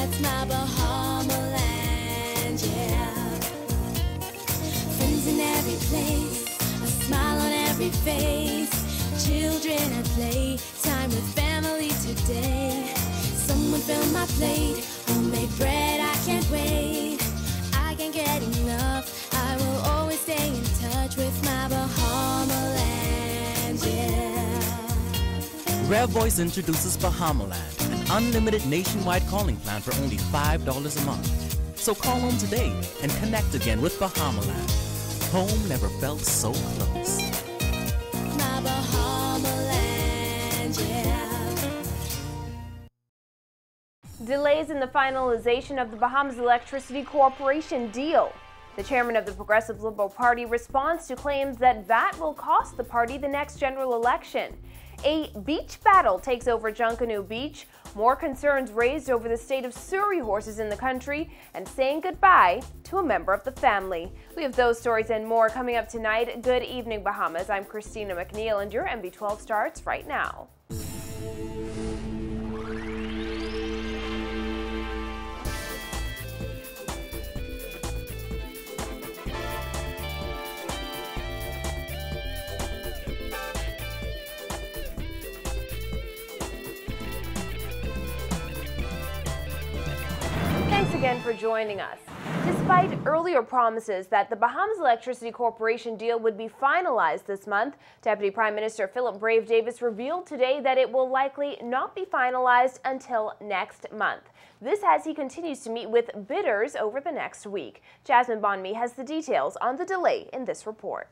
That's my Bahama land, yeah. Friends in every place, a smile on every face. Children at play, time with family today. Someone fill my plate, homemade bread, I can't wait. I can't get enough, I will always stay in touch with my Bahama land, yeah. Rare Voice introduces Bahamaland, an unlimited nationwide calling plan for only $5 a month. So call home today and connect again with Bahamaland. Home never felt so close. My Bahama land, yeah. Delays in the finalization of the Bahamas Electricity Corporation deal. The chairman of the Progressive Liberal Party responds to claims that VAT will cost the party the next general election. A beach battle takes over Junkanoo Beach. More concerns raised over the state of Surrey horses in the country and saying goodbye to a member of the family. We have those stories and more coming up tonight. Good evening, Bahamas. I'm Christina McNeil, and your MB12 starts right now. Thanks again for joining us. Despite earlier promises that the Bahamas Electricity Corporation deal would be finalized this month, Deputy Prime Minister Philip Brave Davis revealed today that it will likely not be finalized until next month. This as he continues to meet with bidders over the next week. Jasmine Bonmi has the details on the delay in this report.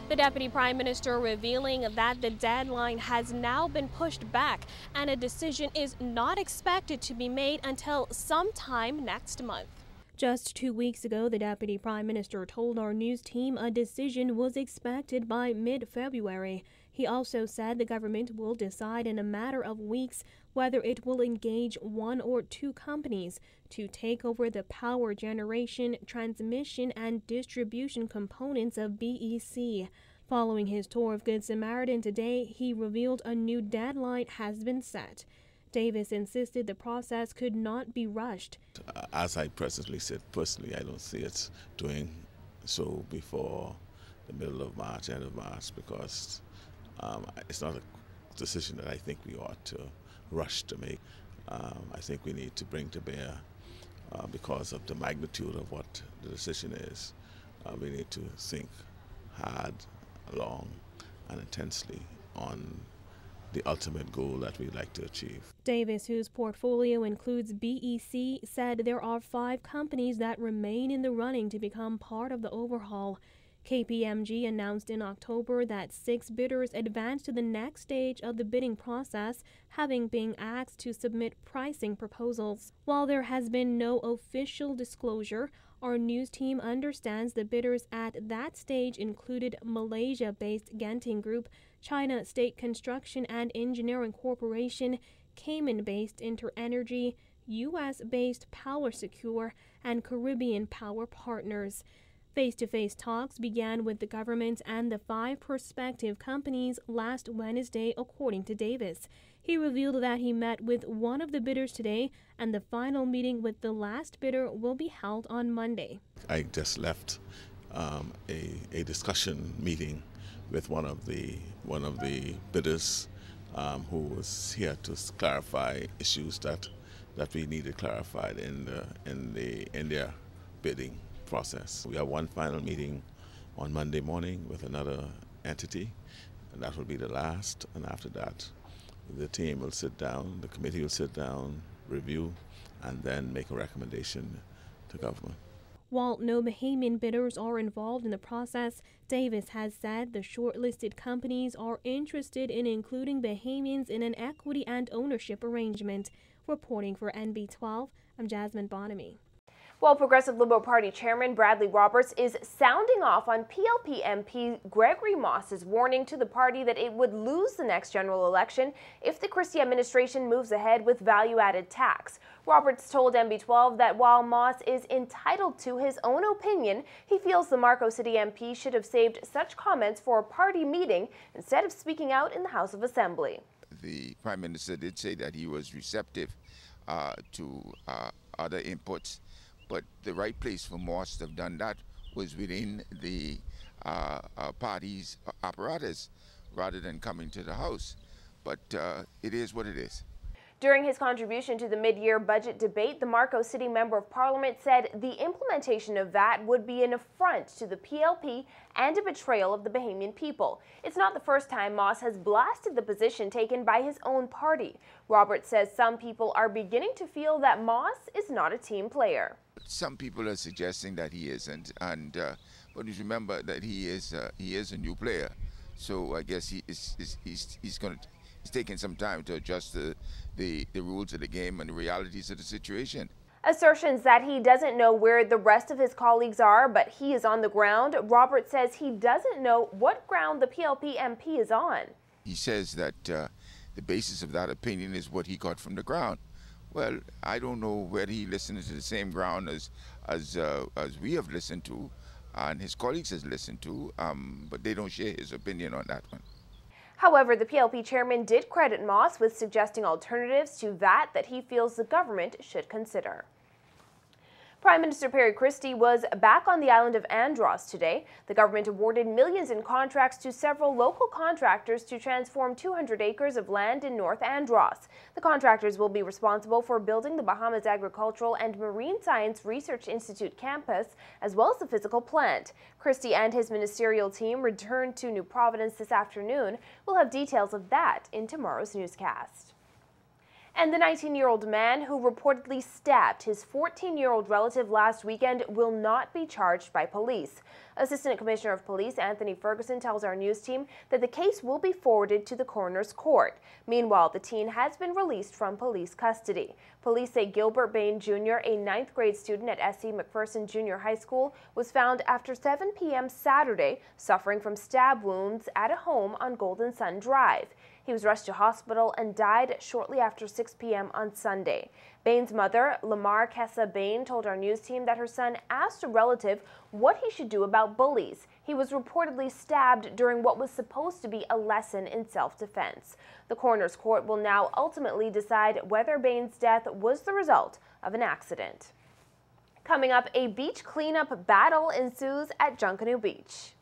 The Deputy Prime Minister revealing that the deadline has now been pushed back and a decision is not expected to be made until sometime next month. Just 2 weeks ago, the Deputy Prime Minister told our news team a decision was expected by mid-February. He also said the government will decide in a matter of weeks whether it will engage one or two companies to take over the power generation, transmission, and distribution components of BEC. Following his tour of Good Samaritan today, he revealed a new deadline has been set. Davis insisted the process could not be rushed. As I presently said, personally, I don't see it doing so before the middle of March, end of March, because it's not a decision that I think we ought to rush to make. I think we need to bring to bear, because of the magnitude of what the decision is, we need to think hard, long, and intensely on the ultimate goal that we'd like to achieve. Davis, whose portfolio includes BEC, said there are 5 companies that remain in the running to become part of the overhaul. KPMG announced in October that 6 bidders advanced to the next stage of the bidding process, having been asked to submit pricing proposals. While there has been no official disclosure, our news team understands the bidders at that stage included Malaysia-based Genting Group, China State Construction and Engineering Corporation, Cayman-based InterEnergy, U.S.-based PowerSecure, and Caribbean Power Partners. Face-to-face talks began with the government and the 5 prospective companies last Wednesday, according to Davis. He revealed that he met with one of the bidders today, and the final meeting with the last bidder will be held on Monday. I just left a discussion meeting with one of the bidders who was here to clarify issues that we needed clarified in their bidding process. We have one final meeting on Monday morning with another entity, and that will be the last. And after that, the team will sit down, the committee will sit down, review, and then make a recommendation to government. While no Bahamian bidders are involved in the process, Davis has said the shortlisted companies are interested in including Bahamians in an equity and ownership arrangement. Reporting for NB12, I'm Jasmine Bonami. While Progressive Liberal Party Chairman Bradley Roberts is sounding off on PLP MP Gregory Moss's warning to the party that it would lose the next general election if the Christie administration moves ahead with value-added tax. Roberts told MB12 that while Moss is entitled to his own opinion, he feels the Marco City MP should have saved such comments for a party meeting instead of speaking out in the House of Assembly. The Prime Minister did say that he was receptive to other inputs. But the right place for Moss to have done that was within the party's apparatus rather than coming to the House. But it is what it is. During his contribution to the mid-year budget debate, the Marco City Member of Parliament said the implementation of VAT would be an affront to the PLP and a betrayal of the Bahamian people. It's not the first time Moss has blasted the position taken by his own party. Roberts says some people are beginning to feel that Moss is not a team player. Some people are suggesting that he isn't, but you remember that he is a new player. So I guess he's taking some time to adjust the rules of the game and the realities of the situation. Assertions that he doesn't know where the rest of his colleagues are, but he is on the ground. Roberts says he doesn't know what ground the PLP MP is on. He says that the basis of that opinion is what he got from the ground. Well, I don't know whether he listened to the same ground as we have listened to and his colleagues has listened to, but they don't share his opinion on that one. However, the PLP chairman did credit Moss with suggesting alternatives to VAT that he feels the government should consider. Prime Minister Perry Christie was back on the island of Andros today. The government awarded millions in contracts to several local contractors to transform 200 acres of land in North Andros. The contractors will be responsible for building the Bahamas Agricultural and Marine Science Research Institute campus, as well as the physical plant. Christie and his ministerial team returned to New Providence this afternoon. We'll have details of that in tomorrow's newscast. And the 19-year-old man who reportedly stabbed his 14-year-old relative last weekend will not be charged by police. Assistant Commissioner of Police Anthony Ferguson tells our news team that the case will be forwarded to the coroner's court. Meanwhile, the teen has been released from police custody. Police say Gilbert Bain Jr., a 9th grade student at S.C. McPherson Junior High School, was found after 7 p.m. Saturday suffering from stab wounds at a home on Golden Sun Drive. He was rushed to hospital and died shortly after 6 p.m. on Sunday. Bain's mother, Lamar Kessa Bain, told our news team that her son asked a relative what he should do about bullies. He was reportedly stabbed during what was supposed to be a lesson in self-defense. The coroner's court will now ultimately decide whether Bain's death was the result of an accident. Coming up, a beach cleanup battle ensues at Junkanoo Beach.